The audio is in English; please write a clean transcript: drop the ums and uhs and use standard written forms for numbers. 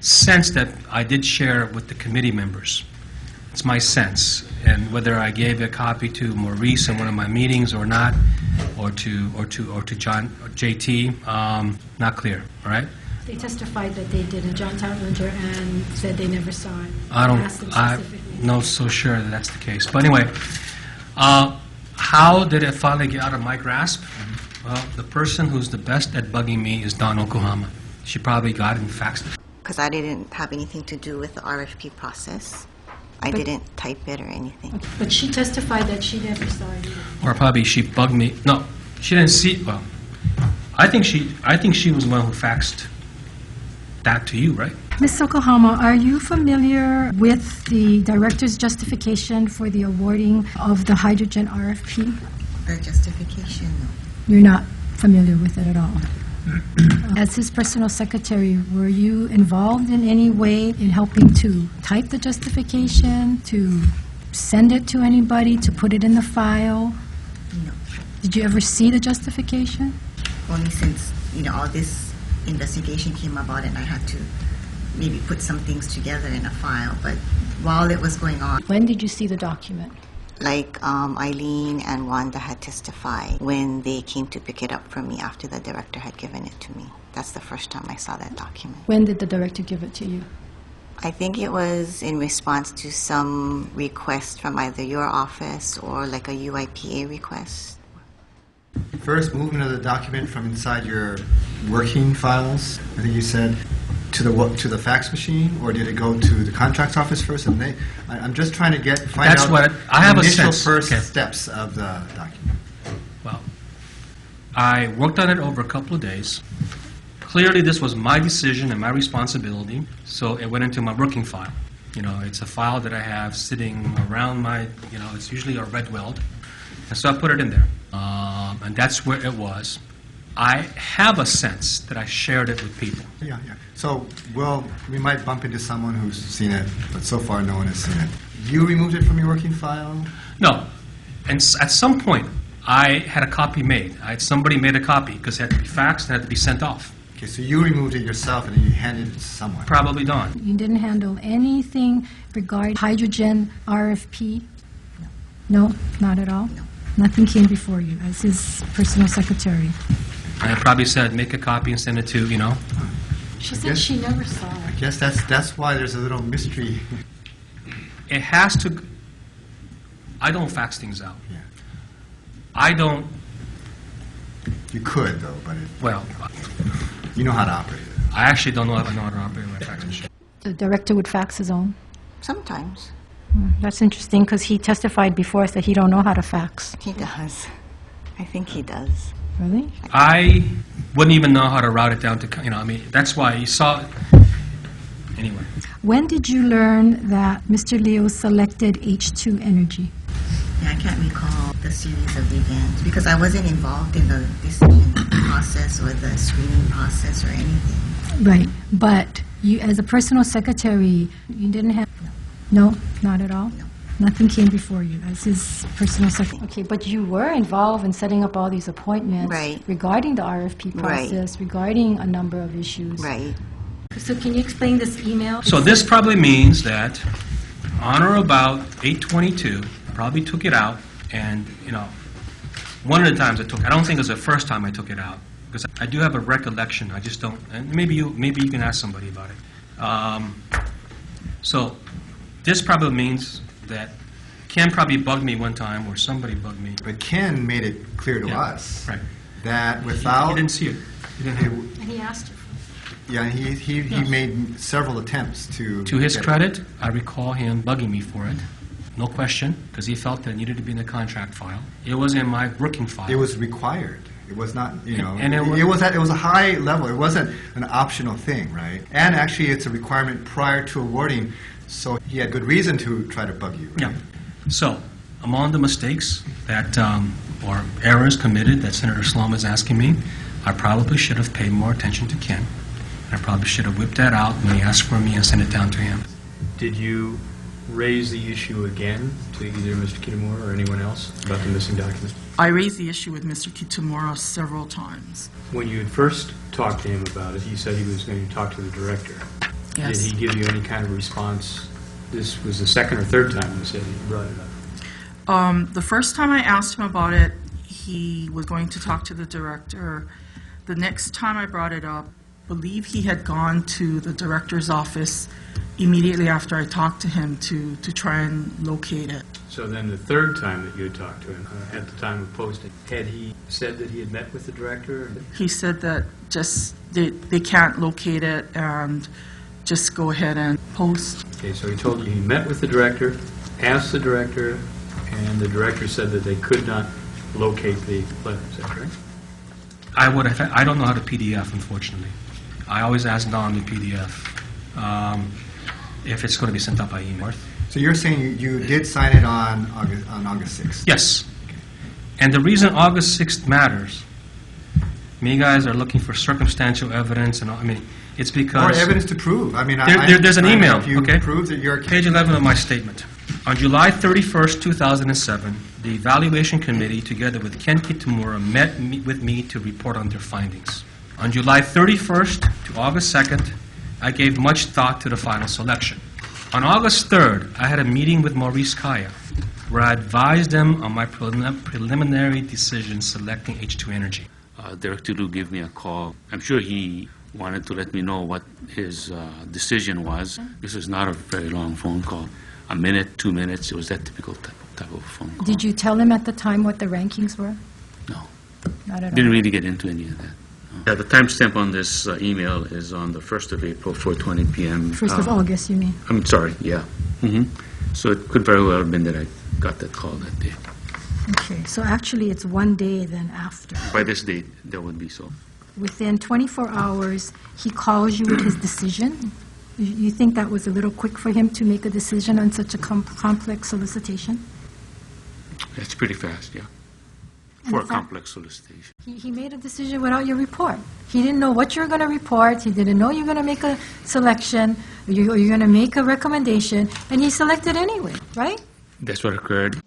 sense that I did share with the committee members. It's my sense, and whether I gave a copy to Maurice in one of my meetings or not, or to John or JT, not clear. All right. They testified that they did, and John Toutlinger and said they never saw it. I'm not so sure that that's the case. But anyway, how did it finally get out of my grasp? Well, the person who's the best at bugging me is Dawn Oklahoma. She probably got it and faxed it. Because I didn't have anything to do with the RFP process. I didn't type it or anything. Okay. But she testified that she never saw it either. Or probably she bugged me. No, she didn't see. Well, I think she was the one who faxed that to you, right? Ms. Oklahoma, are you familiar with the director's justification for the awarding of the hydrogen RFP? The justification, no. You're not familiar with it at all? As his personal secretary, were you involved in any way in helping to type the justification, to send it to anybody, to put it in the file? No. Did you ever see the justification? Only since, all this investigation came about and I had to maybe put some things together in a file. But while it was going on... When did you see the document? Like Eileen and Wanda had testified when they came to pick it up from me after the director had given it to me. That's the first time I saw that document. When did the director give it to you? I think it was in response to some request from either your office or like a UIPA request. First movement of the document from inside your working files, I think you said, to the fax machine, or did it go to the contracts office first? And I'm just trying to find That's out what I have the a initial sense. first Okay. steps of the document. Well, I worked on it over a couple of days. Clearly, this was my decision and my responsibility, so it went into my working file. It's a file that I have sitting around my, it's usually a red weld, and so I put it in there, and that's where it was. I have a sense that I shared it with people. Yeah. So, we might bump into someone who's seen it, but so far no one has seen it. You removed it from your working file? No. And at some point, I had a copy made. Somebody made a copy because it had to be faxed and had to be sent off. Okay, so you removed it yourself and then you handed it to someone. Probably Dawn. You didn't handle anything regarding hydrogen RFP? No, not at all? No. Nothing came before you as his personal secretary? I probably said, make a copy and send it to, She said she never saw it. I guess that's why there's a little mystery. It has to... I don't fax things out. Yeah. I don't... You could, though, but Well, you know how to operate it. I actually don't know how to operate my fax machine. The director would fax his own? Sometimes. That's interesting because he testified before us that he don't know how to fax. He does. I think he does. Really? I wouldn't even know how to route it down to, that's why you saw it. Anyway. When did you learn that Mr. Leo selected H2 Energy? Yeah, I can't recall the series of events because I wasn't involved in the decision process or the screening process or anything. Right, but you, as a personal secretary, you didn't have... No, not at all? No. Nothing came before you as his personal secretary? Okay, but you were involved in setting up all these appointments Right. regarding the RFP process, regarding a number of issues. Right. So can you explain this email? So this probably means that on or about 8/22, I probably took it out, and, one of the times I took it, I don't think it was the first time I took it out, because I do have a recollection, I just don't, and maybe you can ask somebody about it. So this probably means that Ken probably bugged me one time, or somebody bugged me. But Ken made it clear to Yeah, us right. that without... He didn't see it. He didn't have it. And he asked you. Yeah, he made several attempts to... To his get- credit, I recall him bugging me for it, no question, because he felt that it needed to be in the contract file. It was in my working file. It was required. It was not, And it it was a high level. It wasn't an optional thing, right? And actually, it's a requirement prior to awarding, so he had good reason to try to bug you. Right? Yeah. So, among the mistakes that, or errors committed that Senator Slom is asking me, I probably should have paid more attention to Ken. I probably should have whipped that out when he asked for me and sent it down to him. Did you raise the issue again to either Mr. Kitamura or anyone else about the missing document? I raised the issue with Mr. Kitamura several times. When you had first talked to him about it, he said he was going to talk to the director. Yes. Did he give you any kind of response? This was the second or third time you said he brought it up. The first time I asked him about it, he was going to talk to the director. The next time I brought it up, I believe he had gone to the director's office immediately after I talked to him to try and locate it. So then the third time that you had talked to him, at the time of posting, had he said that he had met with the director? He said that just they can't locate it and just go ahead and post. Okay, so he told you he met with the director, asked the director, and the director said that they could not locate the letter. Is that correct? I don't know how to PDF, unfortunately. I always ask Don the PDF if it's going to be sent out by email. So you're saying you did sign it on August 6th? Yes. And the reason August 6th matters, you guys are looking for circumstantial evidence, and it's because... Or evidence to prove. There's an email, if you okay? prove that you're... Page 11 of my statement. On July 31st, 2007, the Evaluation Committee, together with Ken Kitamura, met with me to report on their findings. On July 31st to August 2nd, I gave much thought to the final selection. On August 3rd, I had a meeting with Maurice Kaya, where I advised him on my preliminary decision selecting H2 Energy. Director Liu gave me a call. I'm sure he wanted to let me know what his decision was. This was not a very long phone call. A minute, 2 minutes, it was that typical type of phone call. Did you tell him at the time what the rankings were? No. Not at all. Didn't really get into any of that. No. Yeah, the timestamp on this email is on the 1st of April, 4:20 p.m. 1st of August, you mean? I'm sorry, yeah. So it could very well have been that I got that call that day. Okay, so actually it's one day then after. By this date, that would be so. Within 24 hours, he calls you with his decision. You think that was a little quick for him to make a decision on such a complex solicitation? That's pretty fast, yeah. And For a in fact, complex solicitation. He made a decision without your report. He didn't know what you were going to report. He didn't know you were going to make a selection. You're going to make a recommendation, and he selected anyway, right? That's what occurred.